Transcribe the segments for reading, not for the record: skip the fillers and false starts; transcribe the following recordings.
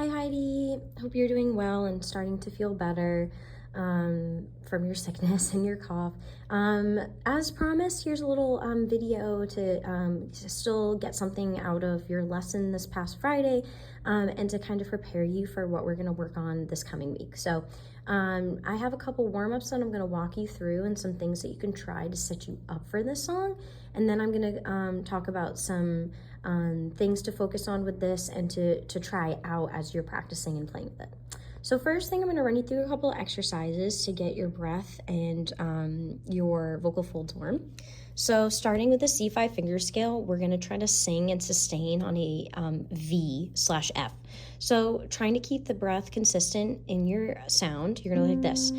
Hi Heidi, hope you're doing well and starting to feel better from your sickness and your cough. As promised, here's a little video to still get something out of your lesson this past Friday and to kind of prepare you for what we're going to work on this coming week. So I have a couple warm-ups that I'm going to walk you through and some things that you can try to set you up for this song. And then I'm going to talk about some things to focus on with this and to try out as you're practicing and playing with it. So first thing, I'm going to run you through a couple of exercises to get your breath and your vocal folds warm. So starting with the C5 finger scale, we're going to try to sing and sustain on a V/F. So trying to keep the breath consistent in your sound, you're going to like this.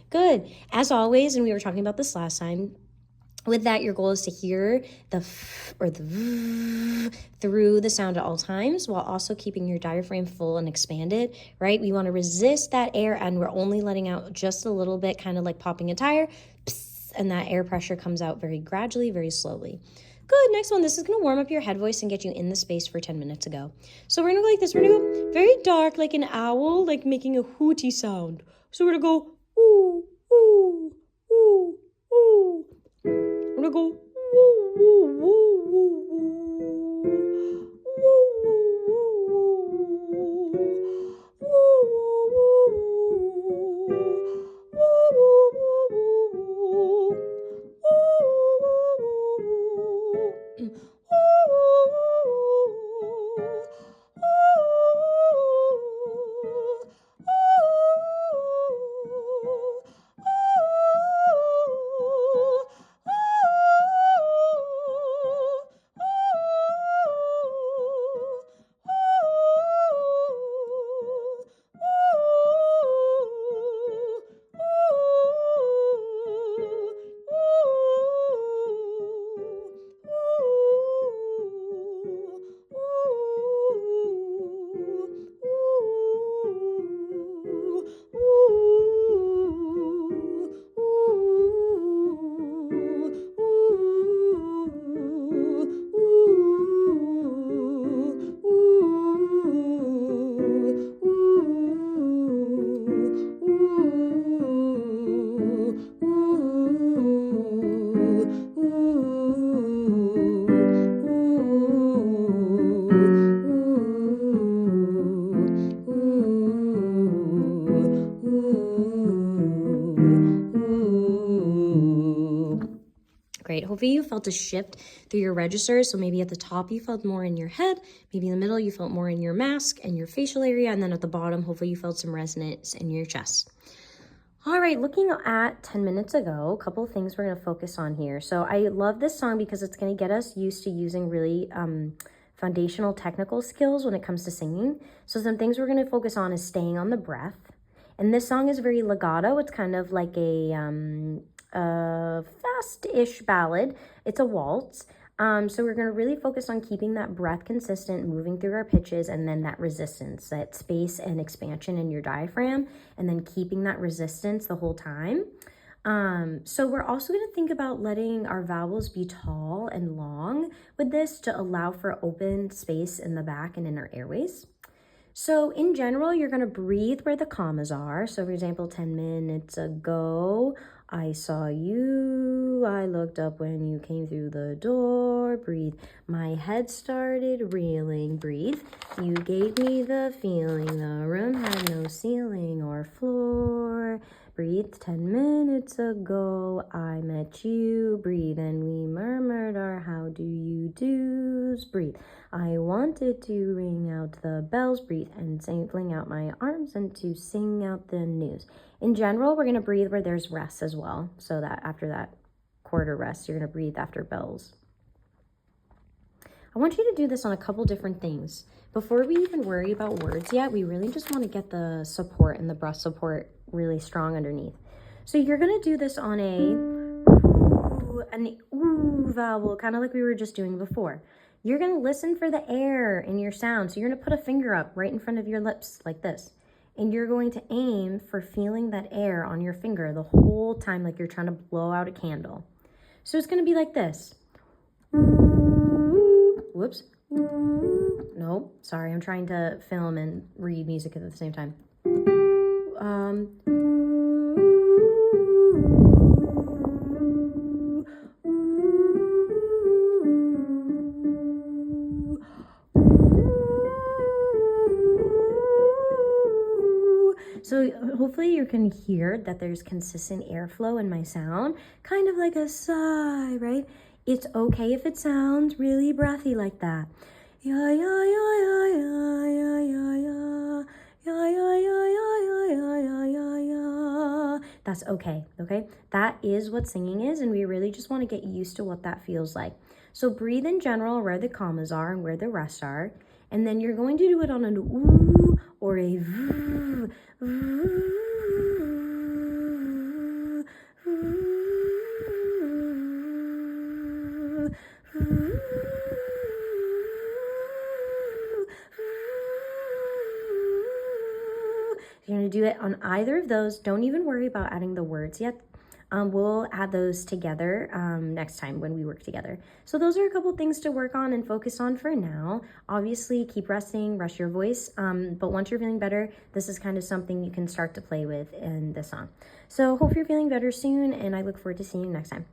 Good. As always, and we were talking about this last time, with that, your goal is to hear the f or the v through the sound at all times while also keeping your diaphragm full and expanded, right? We want to resist that air and we're only letting out just a little bit, kind of like popping a tire, and that air pressure comes out very gradually, very slowly. Good. Next one. This is going to warm up your head voice and get you in the space for 10 minutes ago. So we're going to go like this. We're going to go very dark, like an owl, like making a hooty sound. So we're going to go ooh, ooh, ooh, ooh. We're going to go woo, woo, woo, woo, woo. right? Hopefully you felt a shift through your registers. So maybe at the top you felt more in your head, maybe in the middle you felt more in your mask and your facial area, and then at the bottom, hopefully you felt some resonance in your chest. All right, looking at 10 minutes ago, a couple of things we're going to focus on here. So I love this song because it's going to get us used to using really foundational technical skills when it comes to singing. So some things we're going to focus on is staying on the breath. And this song is very legato. It's kind of like a fast-ish ballad. It's a waltz. So we're going to really focus on keeping that breath consistent, moving through our pitches, and then that resistance, that space and expansion in your diaphragm, and then keeping that resistance the whole time. So we're also going to think about letting our vowels be tall and long with this to allow for open space in the back and in our airways. So in general, you're going to breathe where the commas are. So for example, 10 minutes ago, I saw you. I looked up when you came through the door. Breathe. My head started reeling. Breathe. You gave me the feeling. The room had no ceiling or floor. Breathe. 10 minutes ago, I met you. Breathe. And we murmured our how do you do's. Breathe. I wanted to ring out the bells. Breathe. And fling out my arms and to sing out the news. In general, we're going to breathe where there's rest as well. So that after that quarter rest, you're going to breathe after bells. I want you to do this on a couple different things. Before we even worry about words yet, we really just want to get the support and the breath support really strong underneath. So you're going to do this on an ooh vowel, kind of like we were just doing before. You're going to listen for the air in your sound. So you're going to put a finger up right in front of your lips like this. And you're going to aim for feeling that air on your finger the whole time, like you're trying to blow out a candle. So it's going to be like this. Whoops. Nope. Sorry, I'm trying to film and read music at the same time. So hopefully you can hear that there's consistent airflow in my sound, kind of like a sigh, right? It's okay if it sounds really breathy like that. Yeah, yeah, yeah, yeah, yeah, yeah, yeah, yeah. Yeah, yeah, yeah, yeah, yeah, yeah, yeah, yeah. That's okay, okay? That is what singing is, and we really just want to get used to what that feels like. So breathe in general where the commas are and where the rests are, and then you're going to do it on an ooh or a voo, voo, voo, voo. You're going to do it on either of those. Don't even worry about adding the words yet. We'll add those together next time when we work together. So those are a couple things to work on and focus on for now. Obviously, keep resting, rest your voice. But once you're feeling better, this is kind of something you can start to play with in the song. So hope you're feeling better soon, and I look forward to seeing you next time.